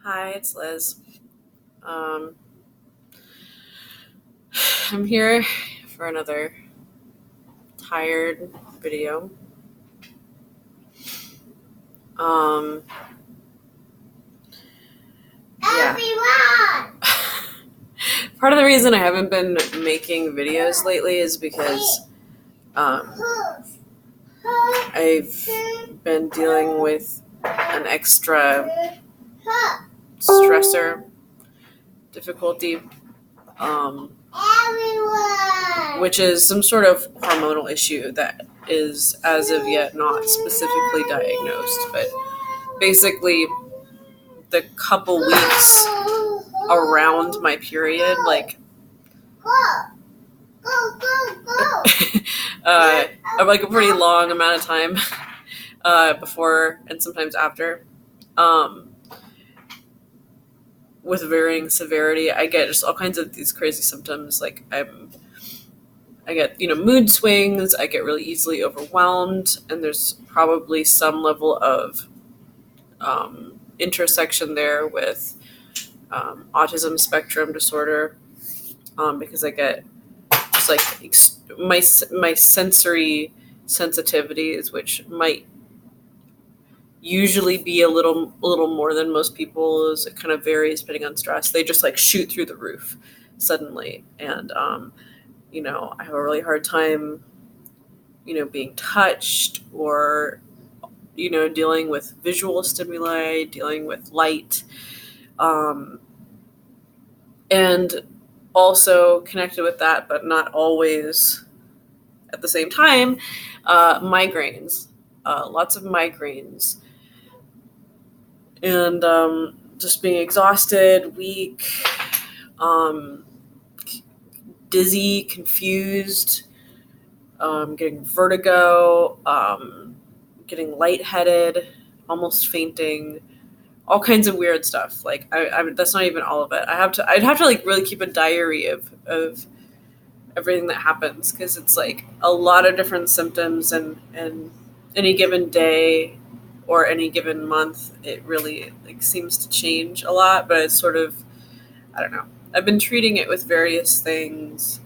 Hi, it's Liz. Um, I'm here for another tired video. Um, yeah. Everyone! Part of the reason I haven't been making videos lately is because um, I've been dealing with an extra stressor difficulty, which is some sort of hormonal issue that is as of yet not specifically diagnosed, but basically the couple weeks around my period, like like a pretty long amount of time before and sometimes after, um, with varying severity, I get just all kinds of these crazy symptoms. Like I get mood swings. I get really easily overwhelmed, and there's probably some level of intersection there with autism spectrum disorder, because I get just like my sensory sensitivities, which might usually be a little more than most people's. It kind of varies depending on stress. They just like shoot through the roof suddenly, and I have a really hard time, being touched or dealing with visual stimuli, dealing with light, and also connected with that, but not always at the same time, migraines, lots of migraines, and just being exhausted, weak, um, dizzy, confused, getting vertigo, getting lightheaded, almost fainting, all kinds of weird stuff. Like that's not even all of it. I'd have to like really keep a diary of everything that happens, because it's like a lot of different symptoms, and any given day or any given month, it really like seems to change a lot. But it's sort of, I don't know. I've been treating it with various things.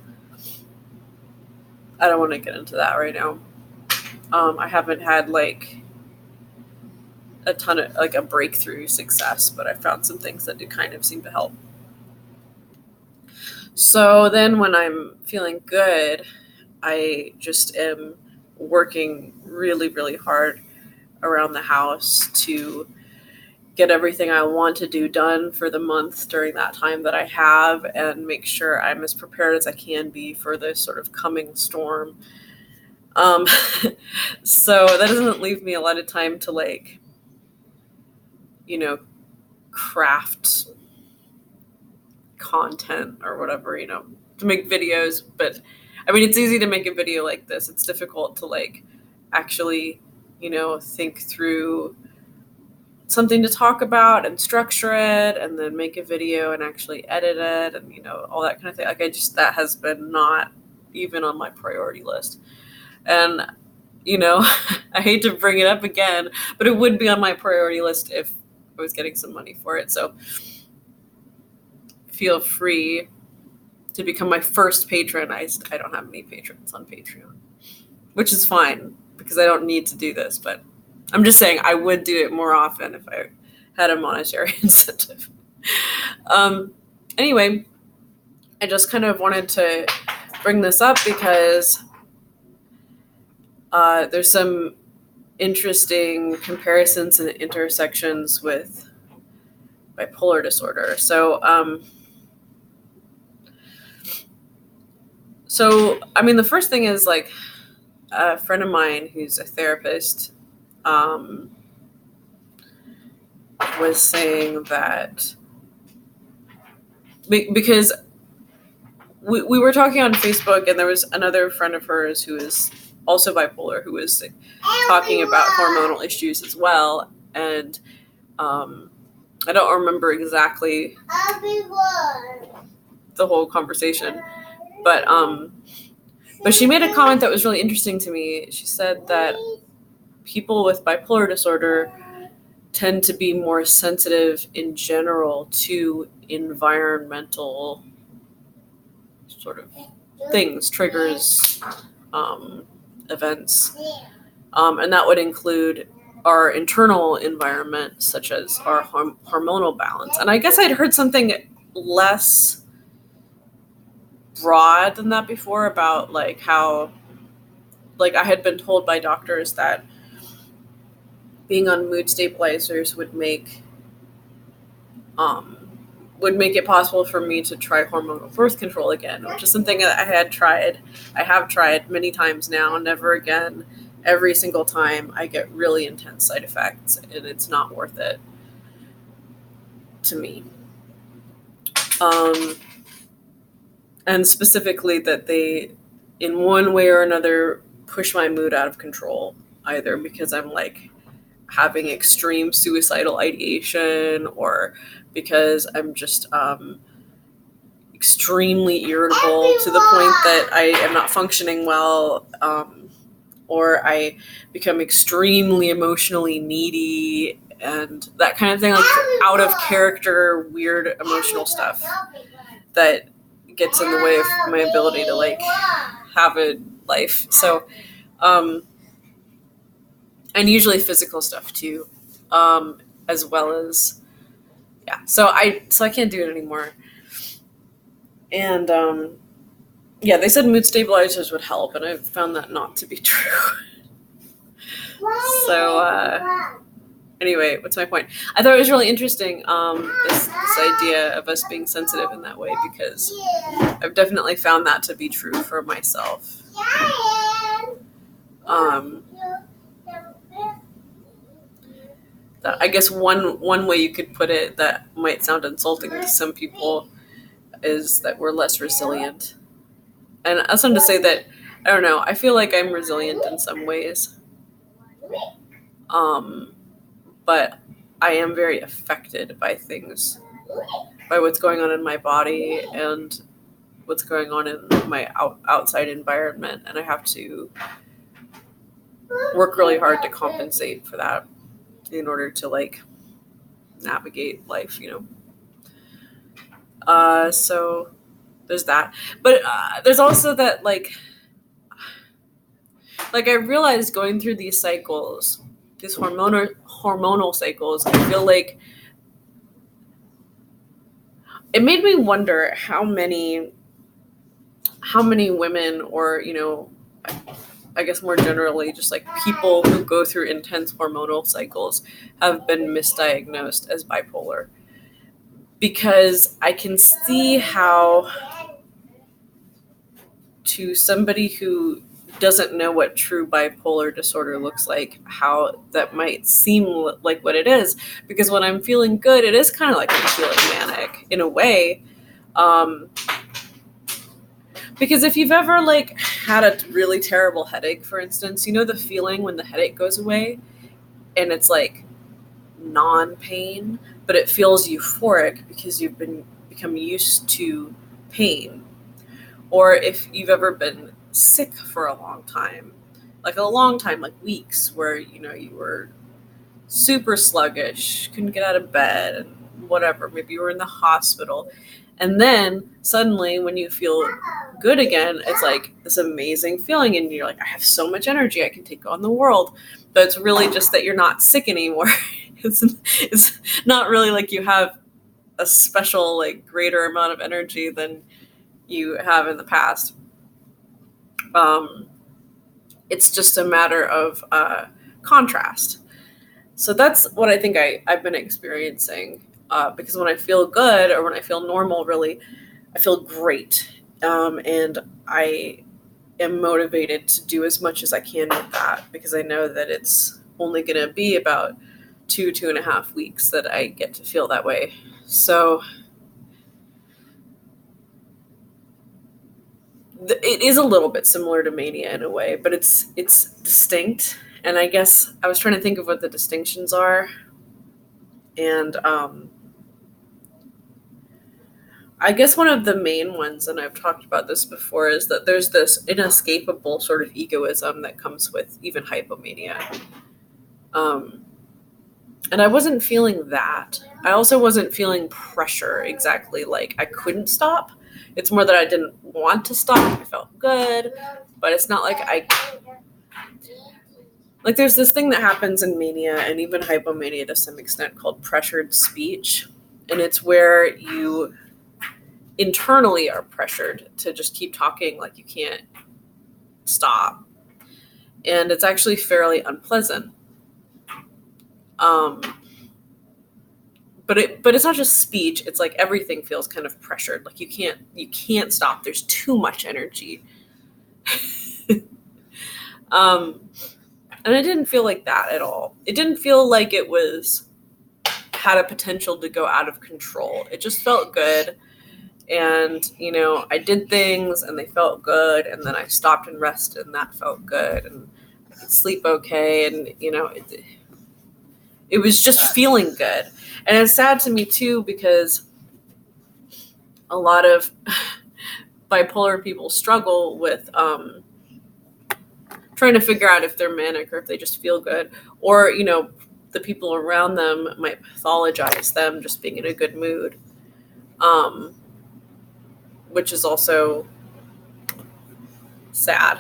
I don't want to get into that right now. I haven't had like a ton of like a breakthrough success, but I found some things that do kind of seem to help. So then when I'm feeling good, I just am working really, really hard around the house to get everything I want to do done for the month during that time that I have, and make sure I'm as prepared as I can be for this sort of coming storm. Um, so that doesn't leave me a lot of time to like, craft content or whatever, to make videos. But I mean, it's easy to make a video like this. It's difficult to like actually, think through something to talk about and structure it, and then make a video and actually edit it, and all that kind of thing. Like that has been not even on my priority list. And I hate to bring it up again, but it would be on my priority list if I was getting some money for it. So feel free to become my first patron. I don't have any patrons on Patreon, which is fine because I don't need to do this, but I'm just saying I would do it more often if I had a monetary incentive. Anyway, I just kind of wanted to bring this up because there's some interesting comparisons and intersections with bipolar disorder. So I mean, the first thing is like a friend of mine who's a therapist was saying that because we were talking on Facebook, and there was another friend of hers who is also bipolar who was talking about hormonal issues as well, and I don't remember exactly the whole conversation, but she made a comment that was really interesting to me. She said that people with bipolar disorder tend to be more sensitive in general to environmental sort of things, triggers, events. And that would include our internal environment, such as our hormonal balance. And I guess I'd heard something less broad than that before about like how, like I had been told by doctors that being on mood stabilizers would make it possible for me to try hormonal birth control again, which is something that I have tried many times now, never again. Every single time I get really intense side effects, and it's not worth it to me. And specifically that they, in one way or another, push my mood out of control, either because I'm like having extreme suicidal ideation, or because I'm just extremely irritable to the point that I am not functioning well, or I become extremely emotionally needy and that kind of thing, like out of character, weird emotional stuff that gets in the way of my ability to like have a life. So, and usually physical stuff too, as well as, yeah. So I can't do it anymore. And yeah, they said mood stabilizers would help, and I've found that not to be true. So anyway, what's my point? I thought it was really interesting, this idea of us being sensitive in that way, because I've definitely found that to be true for myself. I guess one way you could put it that might sound insulting to some people is that we're less resilient. And I just wanted to say that, I don't know, I feel like I'm resilient in some ways. But I am very affected by things, by what's going on in my body and what's going on in my outside environment. And I have to work really hard to compensate for that in order to like navigate life, so there's that. But there's also that like I realized going through these cycles, these hormonal cycles, I feel like it made me wonder how many women, or I guess more generally just like people who go through intense hormonal cycles, have been misdiagnosed as bipolar. Because I can see how, to somebody who doesn't know what true bipolar disorder looks like, how that might seem like what it is. Because when I'm feeling good, it is kind of like I'm feeling manic in a way. Because if you've ever like had a really terrible headache, for instance, the feeling when the headache goes away and it's like non-pain, but it feels euphoric because you've become used to pain. Or if you've ever been sick for a long time, like weeks, where you were super sluggish, couldn't get out of bed, and whatever, maybe you were in the hospital, and then suddenly when you feel good again, it's like this amazing feeling, and you're like, I have so much energy, I can take on the world. But it's really just that you're not sick anymore. It's not really like you have a special, like, greater amount of energy than you have in the past. It's just a matter of contrast. So that's what I think I've been experiencing, because when I feel good, or when I feel normal, really, I feel great. And I am motivated to do as much as I can with that, because I know that it's only going to be about 2.5 weeks that I get to feel that way. So it is a little bit similar to mania in a way, but it's distinct. And I guess I was trying to think of what the distinctions are. And I guess one of the main ones, and I've talked about this before, is that there's this inescapable sort of egoism that comes with even hypomania. And I wasn't feeling that. I also wasn't feeling pressure exactly. Like I couldn't stop. It's more that I didn't want to stop. I felt good, but it's not like like there's this thing that happens in mania and even hypomania to some extent called pressured speech. And it's where you internally are pressured to just keep talking like you can't stop. And it's actually fairly unpleasant. Um, but it's not just speech. It's like everything feels kind of pressured. Like you can't stop. There's too much energy. um, and I didn't feel like that at all. It didn't feel like it had a potential to go out of control. It just felt good. And, I did things and they felt good. And then I stopped and rested and that felt good. And I could sleep okay. And, it was just feeling good. And it's sad to me too, because a lot of bipolar people struggle with trying to figure out if they're manic or if they just feel good. Or, the people around them might pathologize them just being in a good mood. Which is also sad.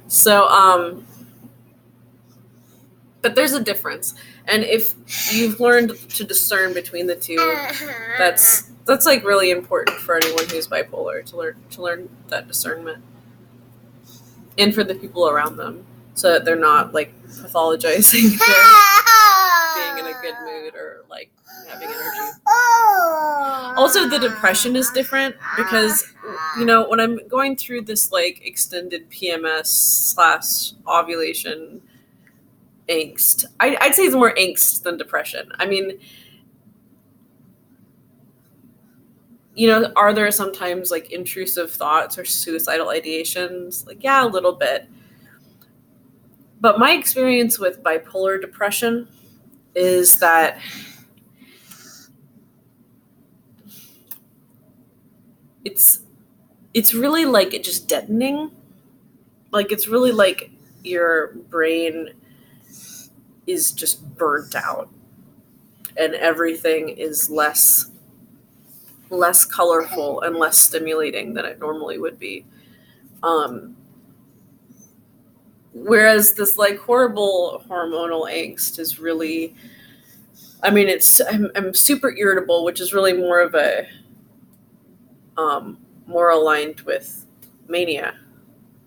So, but there's a difference. And if you've learned to discern between the two, that's like really important for anyone who's bipolar to learn that discernment. And for the people around them, so that they're not like pathologizing being in a good mood or like having energy. Also, the depression is different because, when I'm going through this like extended PMS / ovulation angst, I'd say it's more angst than depression. I mean, are there sometimes like intrusive thoughts or suicidal ideations? Like, yeah, a little bit. But my experience with bipolar depression is that it's really like it just deadening. Like it's really like your brain is just burnt out and everything is less colorful and less stimulating than it normally would be. Whereas this like horrible hormonal angst is really, I mean, I'm super irritable, which is really more of a more aligned with mania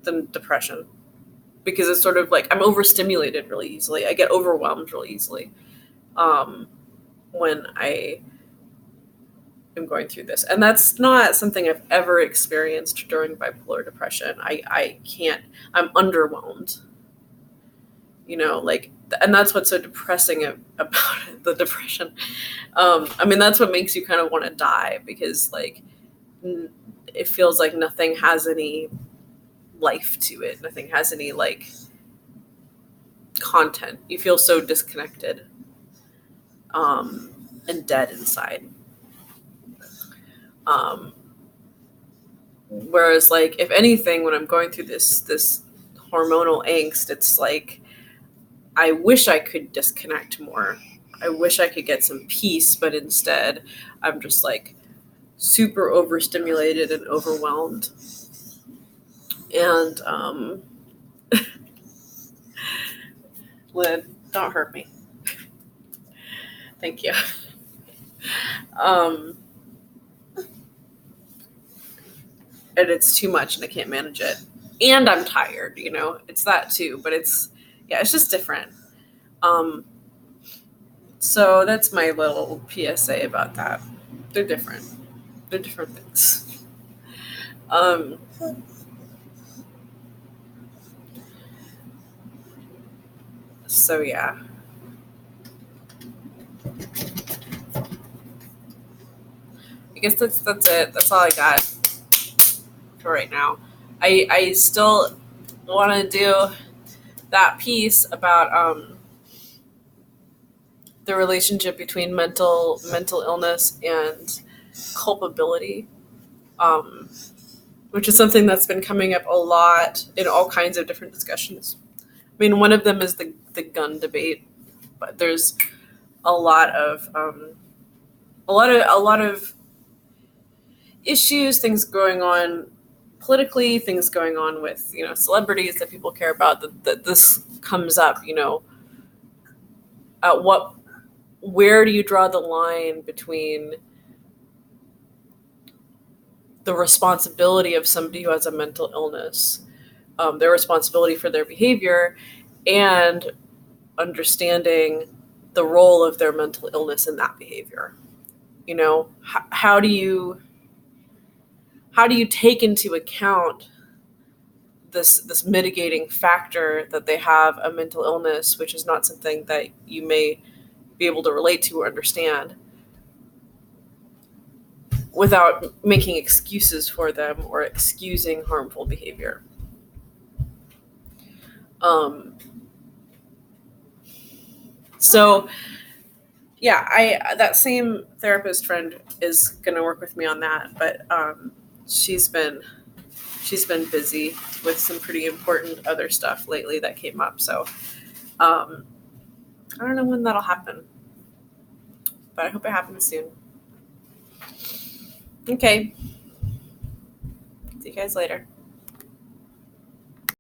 than depression, because it's sort of like I'm overstimulated really easily. I get overwhelmed really easily when I am going through this. And that's not something I've ever experienced during bipolar depression. I can't, I'm underwhelmed, and that's what's so depressing about the depression. I mean, that's what makes you kind of want to die, because like it feels like nothing has any life to it. Nothing has any like content. You feel so disconnected and dead inside. Whereas like, if anything, when I'm going through this hormonal angst, it's like, I wish I could disconnect more. I wish I could get some peace, but instead I'm just like super overstimulated and overwhelmed. And Lynn, don't hurt me. Thank you. And it's too much and I can't manage it. And I'm tired, it's that too, but it's just different. So that's my little PSA about that. They're different. They're different things. So yeah. I guess that's it. That's all I got for right now. I still want to do that piece about the relationship between mental illness and culpability, which is something that's been coming up a lot in all kinds of different discussions. mean, one of them is the gun debate, but there's a lot of issues, things going on politically, things going on with celebrities that people care about. That this comes up. At where do you draw the line between the responsibility of somebody who has a mental illness, their responsibility for their behavior, and understanding the role of their mental illness in that behavior? How do you take into account this mitigating factor that they have a mental illness, which is not something that you may be able to relate to or understand, without making excuses for them or excusing harmful behavior? So yeah, that same therapist friend is going to work with me on that, but she's been busy with some pretty important other stuff lately that came up. So I don't know when that'll happen, but I hope it happens soon. Okay. See you guys later.